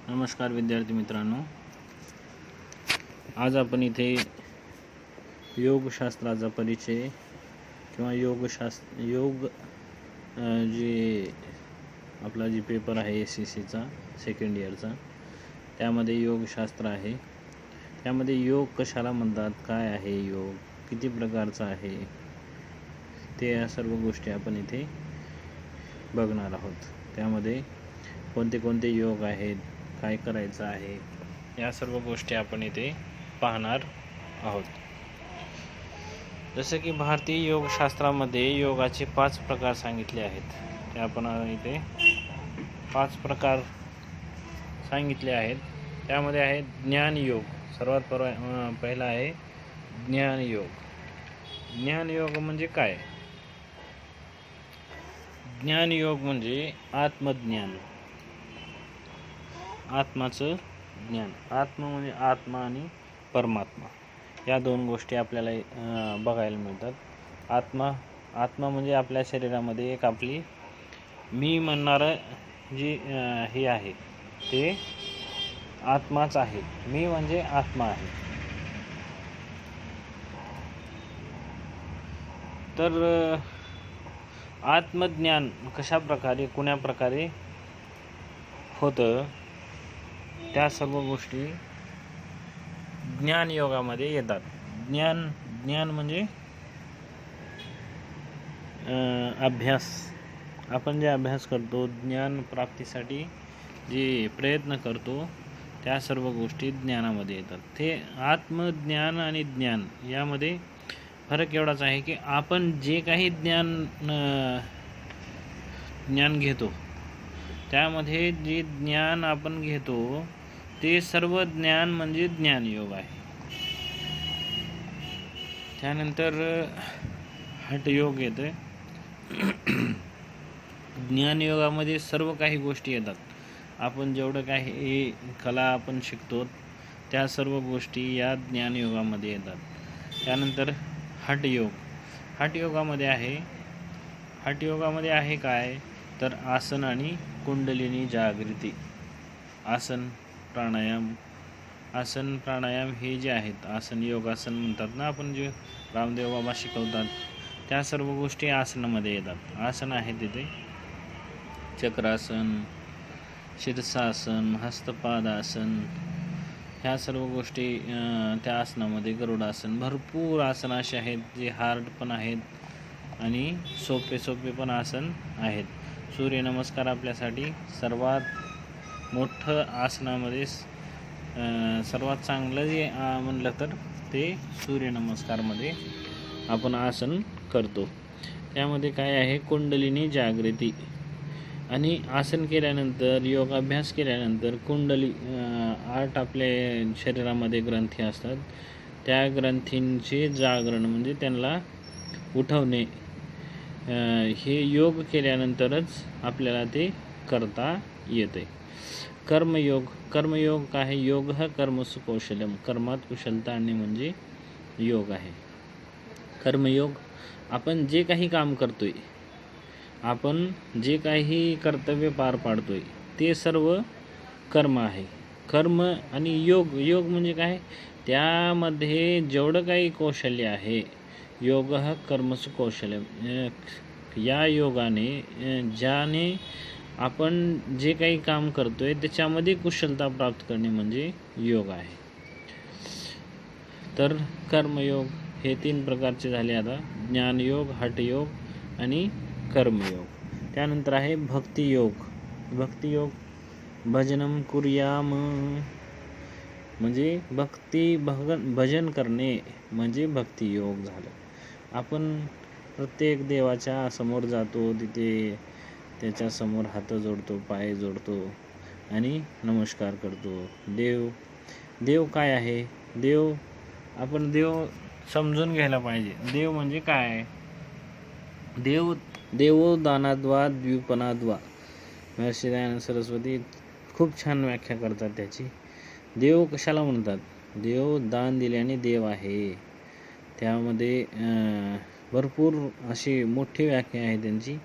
नमस्कार विद्यार्थी मित्रांनो, आज आपण इथे योगशास्त्राचा परिचय किंवा योग जे आपला जी पेपर आहे SSCचा सेकंड इयरचा, त्यामध्ये योगशास्त्र आहे. त्यामध्ये योग कशाला म्हणतात, काय आहे योग, किती प्रकारचा आहे, ते या सर्व गोष्टी आपण इथे बघणार आहोत. त्यामध्ये कोणते कोणते योग आहेत, काय करायचं आहे, या सर्व गोष्टी आपण इथे पाहणार आहोत. जसं की भारतीय योगशास्त्रामध्ये योगाचे 5 प्रकार सांगितले आहेत. ते आपण इथे 5 प्रकार सांगितले आहेत. त्यामध्ये आहे ज्ञान योग. सर्वात पहिला आहे ज्ञान योग. ज्ञान योग म्हणजे काय? ज्ञान योग म्हणजे आत्मज्ञान, आत्माचं ज्ञान. आत्मा म्हणजे आत्मा आणि परमात्मा, या दोन गोष्टी आपल्याला बघायला मिळतात. आत्मा म्हणजे आपल्या शरीरामध्ये एक आपली मी म्हणणारं जी हे आहे ते आत्माच आहे. मी म्हणजे आत्मा आहे. तर आत्मज्ञान कशा प्रकारे, कोण्या प्रकारे होतं, त्या सर्व गोष्टी ज्ञान योगामध्ये येतात. ज्ञान म्हणजे अभ्यास. आपण जे अभ्यास करतो, ज्ञान प्राप्तीसाठी जे प्रयत्न करतो, त्या सर्व गोष्टी ज्ञानामध्ये येतात. ते आत्मज्ञान आणि ज्ञान यामध्ये फरक एवढाच आहे की आपण जे काही ज्ञान घेतो, त्यामध्ये जे ज्ञान आपण घेतो ते सर्व ज्ञान म्हणजे ज्ञानयोग आहे. त्यानंतर हठयोग येते. ज्ञानयोगामध्ये सर्व काही गोष्टी येतात. आपण जेवढं काही कला आपण शिकतो, त्या सर्व गोष्टी या ज्ञानयोगामध्ये येतात. त्यानंतर हठयोग. हठयोगामध्ये आहे काय, तर आसन आणि कुंडलिनी जागृती. आसन प्राणायाम हे जे आहेत, आसन योगासन म्हणतात ना आपण, जे रामदेव बाबा शिकवतात, त्या सर्व गोष्टी आसनामध्ये येतात. आसन आहे तिथे चक्रासन, शीर्षासन, हस्तपादासन, ह्या सर्व गोष्टी त्या आसनामध्ये. गरुडासन, भरपूर आसन असे आहेत जे हार्ड पण आहेत आणि सोपे पण आसन आहेत. सूर्यनमस्कार आपल्यासाठी सर्वात मोठं आसनामध्ये सर्वात चांगलं जे म्हणलं तर ते सूर्यनमस्कारमध्ये आपण आसन करतो. त्यामध्ये काय आहे, कुंडलिनी जागृती. आणि आसन केल्यानंतर, योगाभ्यास केल्यानंतर कुंडली 8 आपल्या शरीरामध्ये ग्रंथी असतात. त्या ग्रंथींचे जागरण म्हणजे त्यांना उठवणे, हे योग केल्यानंतरच आपल्याला ते करता येते. कर्मयोग काय आहे? योग हा कर्मसु कौशल्यम. कर्मात कुशलता आणणे म्हणजे योग आहे. कर्मयोग, आपण जे काही काम करतोय, आपण जे काही कर्तव्य पार पाडतोय, ते सर्व कर्म आहे. कर्म आणि योग म्हणजे काय, त्यामध्ये जेवढं काही कौशल्य आहे. योग हा कर्मसु कौशल्यम. या योगाने, ज्याने आपण जे काही काम करतोय त्याच्यामध्ये कुशलता प्राप्त करणे म्हणजे योग आहे. तर कर्मयोग हे 3 प्रकारचे झाले. आता ज्ञानयोग, हठयोग आणि कर्मयोग. त्यानंतर आहे भक्तियोग. भजनम कुर्याम म्हणजे भजन करणे म्हणजे भक्तियोग झालं. आपण प्रत्येक देवाच्या समोर जातो, तिथे त्याच्यासमोर हात जोडतो, पाय जोडतो आणि नमस्कार करतो. देव काय आहे? आपण देव समजून घ्यायला पाहिजे. देव म्हणजे काय? देवो दानाद्वा द्विपनाद्वा. महर्षी दयानंद सरस्वती खूप छान व्याख्या करतात त्याची. देव कशाला म्हणतात? देव दान दिल्याने देव आहे. त्यामध्ये भरपूर अशी मोठी व्याख्या आहे त्यांची.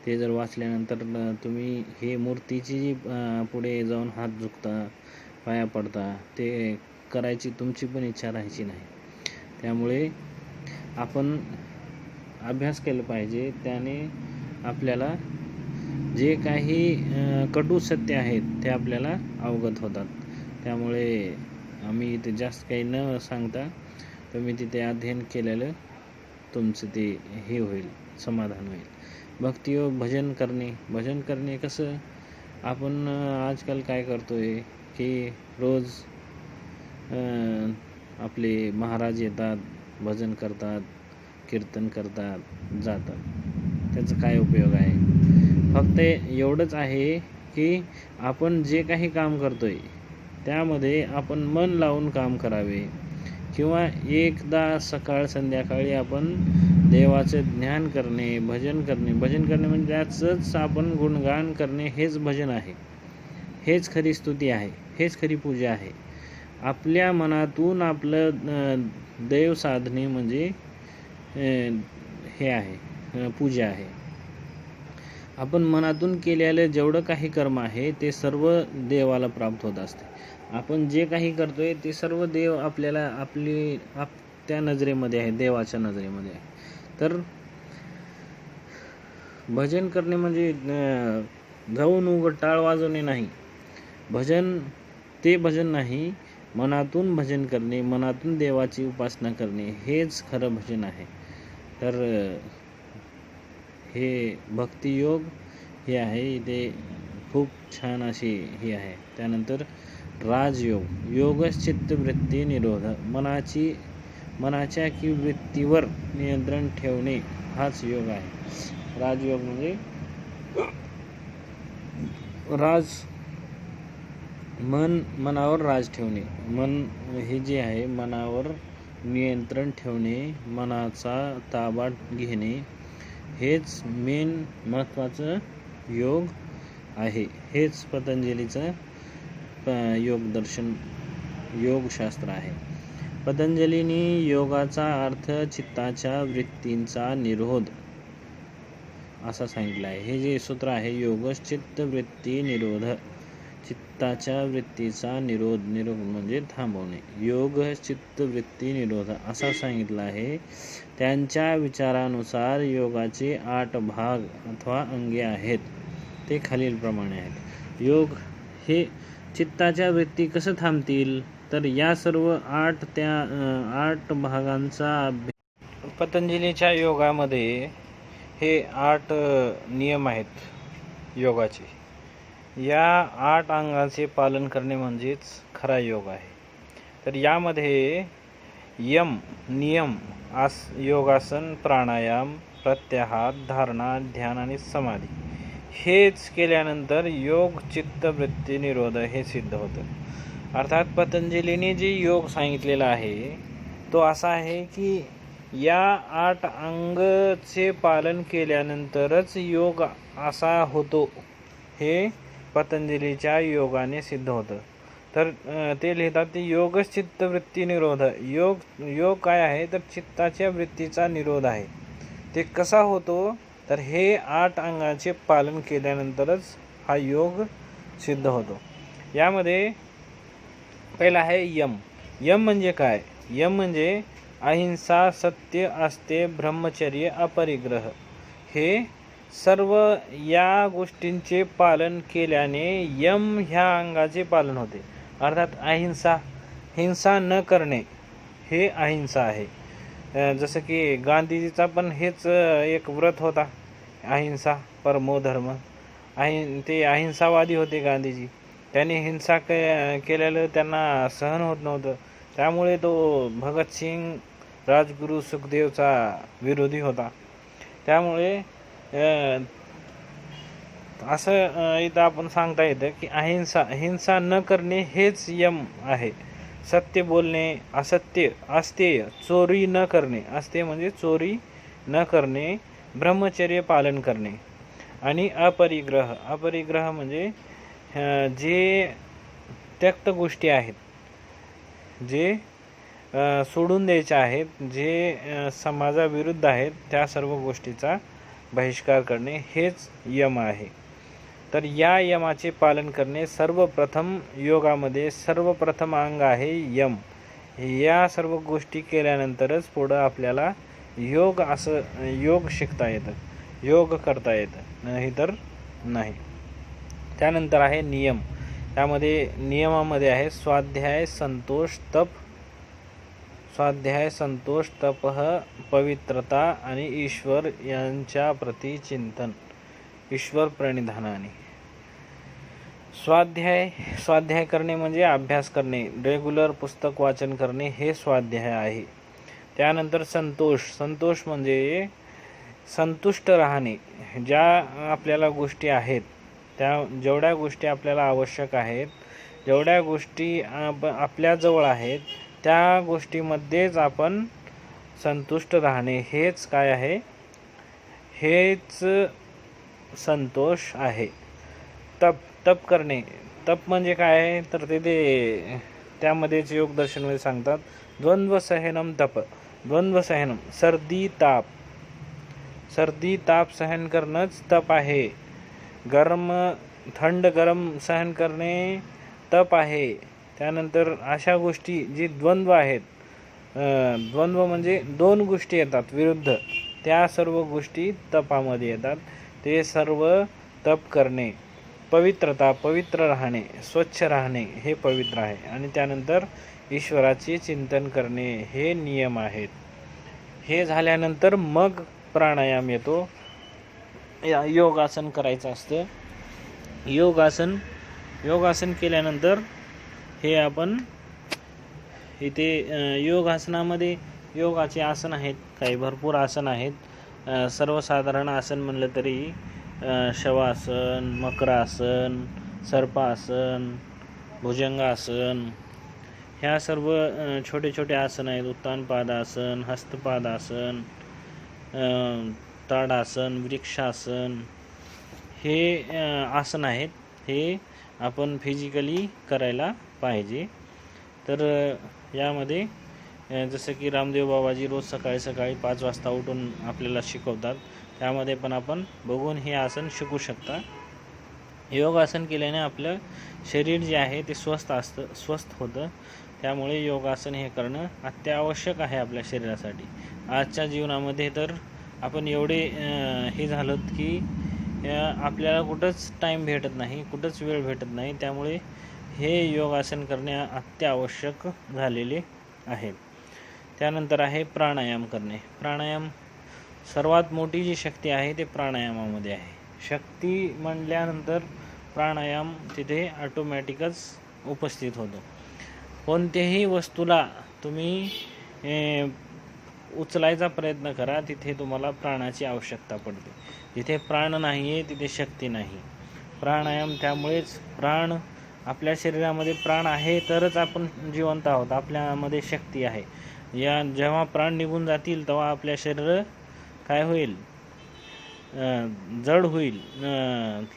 ते जर वाचल्यानंतर तुम्ही हे मूर्तीची जी पुढे जाऊन हात झुकता, पाया पडता, ते करायची तुमची पण इच्छा राहायची नाही. त्यामुळे आपण अभ्यास केला पाहिजे. त्याने आपल्याला जे काही कटू सत्य आहेत ते आपल्याला अवगत होतात. त्यामुळे आम्ही इथे जास्त काही न सांगता तुम्ही तिथे अध्ययन केलेलं तुमचं ते हे होईल, समाधान होईल. भक्तियोग भजन करणे कसं, आपण आजकाल काय करतोय की रोज आपले महाराज येतात, भजन करतात, कीर्तन करतात, जातात. त्याचा काय उपयोग आहे? फक्त एवढंच आहे की आपण जे काही काम करतोय त्यामध्ये आपण मन लावून काम करावे, किंवा एकदा सकाळ संध्याकाळी आपण देवाचं ज्ञान करणे, भजन करणे म्हणजे त्याचंच आपण गुणगान करणे, हेच भजन आहे, हेच खरी स्तुती आहे, हेच खरी पूजा आहे. आपल्या मनातून आपलं देव साधणे म्हणजे हे आहे, पूजा आहे. आपण मनातून केलेलं जेवढं काही कर्म आहे ते सर्व देवाला प्राप्त होत असते. आपण जे काही करतोय ते सर्व देव आपल्याला त्या नजरेमध्ये आहे, देवाच्या नजरेमध्ये आहे. तर भजन करणे म्हणजे जाऊन उघड टाळ वाजवणे नाही. भजन नाही, मनातून भजन करणे, मनातून देवाची उपासना करणे, हेच खरं भजन आहे. तर हे भक्तियोग हे आहे, इथे खूप छान अशी हे आहे. त्यानंतर राजयोग, योगच चित्तवृत्ती निरोध, मनाच्या की वृत्तीवर नियंत्रण ठेवणे हाच योग आहे. राजयोग म्हणजे मनावर राज ठेवणे, मन हे जे आहे मनावर नियंत्रण ठेवणे, मनाचा ताबा घेणे, हेच मेन महत्त्वाचं योग आहे. हेच पतंजलीचं योगशास्त्र आहे. पतंजलीने योगाचा अर्थ चित्ताच्या वृत्तींचा निरोध असा सांगितलं आहे. हे जे सूत्र आहे, योगच चित्त वृत्ती निरोध, चित्ताच्या वृत्तीचा निरोध म्हणजे थांबवणे, योग चित्त वृत्ती निरोध असा सांगितलं आहे. त्यांच्या विचारानुसार योगाचे 8 भाग अथवा अंगे आहेत. ते खालीलप्रमाणे आहेत. योग हे चित्ताच्या वृत्ती कसं थांबतील, तर या सर्व 8 भागांचा अभ्यास. पतंजलीच्या योगामध्ये हे 8 नियम आहेत योगाचे. या 8 अंगाचे पालन करणे म्हणजेच खरा योग आहे. तर यामध्ये नियम, योगासन, प्राणायाम, प्रत्याहार, धारणा, ध्यान आणि समाधी हेच केल्यानंतर योग चित्त वृत्ती निरोध हे सिद्ध होतं. अर्थात पतंजलीने जे योग सांगितलेला आहे तो असा आहे की या 8 अंगचे पालन केल्यानंतरच योग असा होतो, हे पतंजलीच्या योगाने सिद्ध होतं. तर ते लिहितात ते योगच चित्तवृत्ती निरोध. योग काय आहे, तर चित्ताच्या वृत्तीचा निरोध आहे. ते कसा होतो, तर हे 8 अंगाचे पालन केल्यानंतरच हा योग सिद्ध होतो. यामध्ये पहिला आहे यम म्हणजे काय? यम म्हणजे अहिंसा, सत्य, आस्ते, ब्रह्मचर्य, अपरिग्रह. हे सर्व या गोष्टींचे पालन केल्याने यम ह्या अंगाचे पालन होते. अर्थात हिंसा न करणे हे अहिंसा आहे. जसं की गांधीजीचा पण हेच एक व्रत होता, अहिंसा परमो धर्म. ते अहिंसावादी होते गांधीजी. त्यांनी हिंसा केलेलं त्यांना सहन होत नव्हतं. त्यामुळे तो भगतसिंग, राजगुरू, सुखदेवचा विरोधी होता. त्यामुळे असं इथं आपण सांगता येतं की हिंसा न करणे हेच यम आहे. सत्य बोलणे, अस्तेय, चोरी न करणे, अस्तेय म्हणजे चोरी न करणे, ब्रह्मचर्य पालन करणे आणि अपरिग्रह म्हणजे जे त्यक्त गोष्टी आहेत, जे सोडून द्यायच्या आहेत, जे समाजाविरुद्ध आहेत, त्या सर्व गोष्टीचा बहिष्कार करणे हेच यम आहे. तर या यमाचे पालन करणे सर्वप्रथम योगामध्ये सर्वप्रथम अंग आहे यम. या सर्व गोष्टी केल्यानंतरच पुढं आपल्याला योग शिकता येतं, योग करता येतं, नाही तर नाही. त्यानंतर आहे नियम. त्यामध्ये नियमामध्ये आहे स्वाध्याय, संतोष, तप, पवित्रता आणि ईश्वर यांच्या प्रती चिंतन, ईश्वर प्रणिधानाने. स्वाध्याय करणे म्हणजे अभ्यास करणे, रेग्युलर पुस्तक वाचन करणे हे स्वाध्याय आहे. त्यानंतर संतोष म्हणजे संतुष्ट राहणे. ज्या आपल्याला गोष्टी आहेत, त्या जेवढ्या गोष्टी आपल्याला आवश्यक आहेत, जेवढ्या गोष्टी आपल्याजवळ आहेत, त्या गोष्टीमध्येच आपण संतुष्ट राहणे हेच काय आहे, हेच संतोष आहे. तप करणे. तप म्हणजे काय आहे तर त्यामध्येच योग दर्शनमध्ये सांगतात द्वंद्व सहनम तप. द्वंद्व सहनम सर्दी ताप सहन करणंच तप आहे. थंड गरम सहन करणे तप आहे. त्यानंतर अशा गोष्टी जी द्वंद्व आहेत, द्वंद्व म्हणजे दोन गोष्टी येतात विरुद्ध, त्या सर्व गोष्टी तपामध्ये येतात. ते सर्व तप करणे. पवित्रता, पवित्र राहणे, स्वच्छ राहणे हे पवित्र आहे. आणि त्यानंतर ईश्वराचे चिंतन करणे हे नियम आहेत. हे झाल्यानंतर मग प्राणायाम येतो. योगासन करायचं असतं. योगासन केल्यानंतर हे आपण इथे योगासनामध्ये योगाचे आसन आहेत, काही भरपूर आसन आहेत. सर्वसाधारण आसन म्हणलं तरी शवासन, मकरासन, सर्पासन, भुजंगासन, ह्या सर्व छोटे छोटे आसन आहेत. उत्तानपादासन, हस्तपादासन, ताडासन, वृक्षासन हे आसन आहेत. हे आपण फिजिकली करायला पाहिजे. तर यामध्ये जसं की रामदेव बाबाजी रोज सकाळी 5 वाजता उठून आपल्याला शिकवतात, त्यामध्ये पण आपण बघून हे आसन शिकू शकता. योगासन केल्याने आपलं शरीर जे आहे ते स्वस्थ होतं. त्यामुळे योगासन हे करणं अत्यावश्यक आहे आपल्या शरीरासाठी. आजच्या जीवनामध्ये तर आपण एवढे हे झालोत की आपल्याला कुठंच टाईम भेटत नाही, कुठंच वेळ भेटत नाही. त्यामुळे हे योगासन करणे अत्यावश्यक झालेले आहे. त्यानंतर आहे प्राणायाम करणे. प्राणायाम सर्वात मोठी जी शक्ती आहे ते प्राणायामामध्ये आहे. शक्ती म्हणल्यानंतर प्राणायाम तिथे ऑटोमॅटिकच उपस्थित होतो. कोणत्याही वस्तूला तुम्ही उचलायचा प्रयत्न करा, तिथे तुम्हाला प्राणाची आवश्यकता पडते. जिथे प्राण नाही आहे तिथे शक्ती नाही. प्राणायाम त्यामुळेच प्राण आपल्या शरीरामध्ये प्राण आहे तरच आपण जिवंत आहोत, आपल्यामध्ये शक्ती आहे. जेव्हा प्राण निघून जातील तेव्हा आपल्या शरीर काय होईल, जड होईल,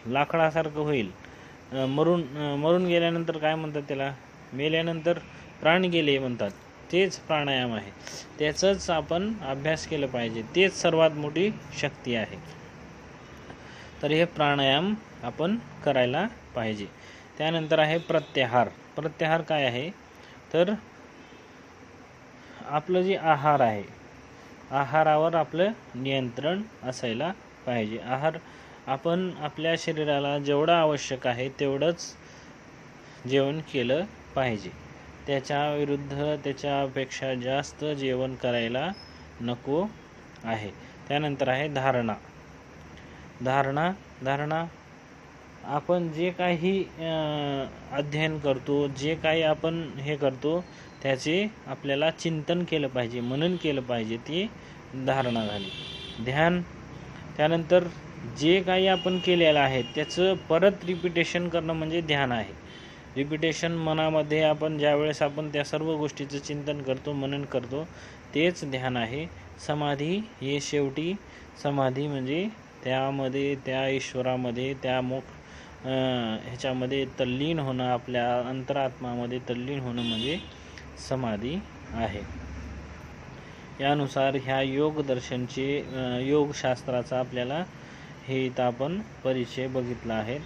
लाकडासारखं होईल. मरून गेल्यानंतर काय म्हणतात त्याला, मेल्यानंतर प्राण गेले म्हणतात. तेच प्राणायाम आहे. त्याचंच आपण अभ्यास केलं पाहिजे. तेच सर्वात मोठी शक्ती आहे. तर हे प्राणायाम आपण करायला पाहिजे. त्यानंतर आहे प्रत्याहार. प्रत्याहार काय आहे तर आपलं जे आहार आहे, आहारावर आपलं नियंत्रण असायला पाहिजे. आपण आपल्या शरीराला जेवढं आवश्यक आहे तेवढंच जेवण केलं पाहिजे. त्याच्या विरुद्ध त्याच्यापेक्षा जास्त जेवण करायला नको आहे. त्यानंतर आहे धारणा. आपण जे काही अध्ययन करतो, जे काही आपण हे करतो त्याचे आपल्याला चिंतन केलं पाहिजे, मनन केलं पाहिजे. ती धारणा झाली. ध्यान. त्यानंतर जे काही आपण केलेलं आहे त्याचं परत रिपिटेशन करणं म्हणजे ध्यान आहे. रिपिटेशन मनामध्ये आपण ज्यावेळेस आपण त्या सर्व गोष्टीचं चिंतन करतो, मनन करतो, तेच ध्यान आहे. समाधी. हे शेवटी समाधी म्हणजे त्यामध्ये, त्या ईश्वरामध्ये, त्या ह्याच्यामध्ये तल्लीन होणं, आपल्या अंतरात्मामध्ये तल्लीन होणं म्हणजे समाधी आहे. यानुसार ह्या योगदर्शनचे योगशास्त्राचा आपल्याला हे इथं आपण परिचय बघितला आहे.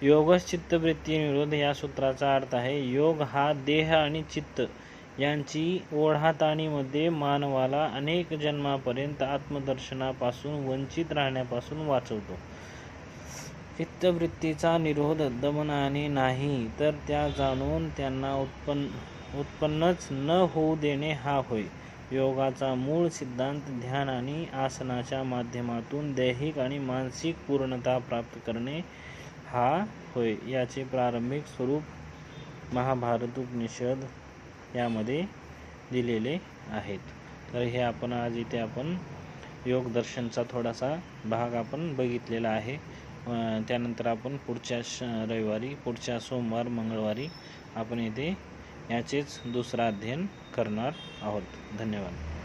योगच चित्तवृत्ती निरोध या सूत्राचा अर्थ आहे, योग हा देह आणि चित्त यांची ओढाताणीमध्ये मानवाला अनेक जन्मापर्यंत आत्मदर्शनापासून वंचित राहण्यापासून वाचवतो. चित्तवृत्तीचा निरोध दमनाने नाही, तर त्या जाणून त्यांना उत्पन्नच न होऊ देणे हा होय. योगाचा मूळ सिद्धांत ध्यान आणि आसनाच्या माध्यमातून दैहिक आणि मानसिक पूर्णता प्राप्त करणे हा होय. याचे प्रारंभिक स्वरूप महाभारत उपनिषद यामध्ये दिलेले आहेत. तर हे आपण आज इथे आपण योगदर्शनचा थोडासा भाग आपण बघितलेला आहे. त्यानंतर आपण पुढच्या रविवारी, पुढच्या सोमवार मंगळवारी आपण इथे याचेच दुसरा अध्ययन करणार आहोत. धन्यवाद.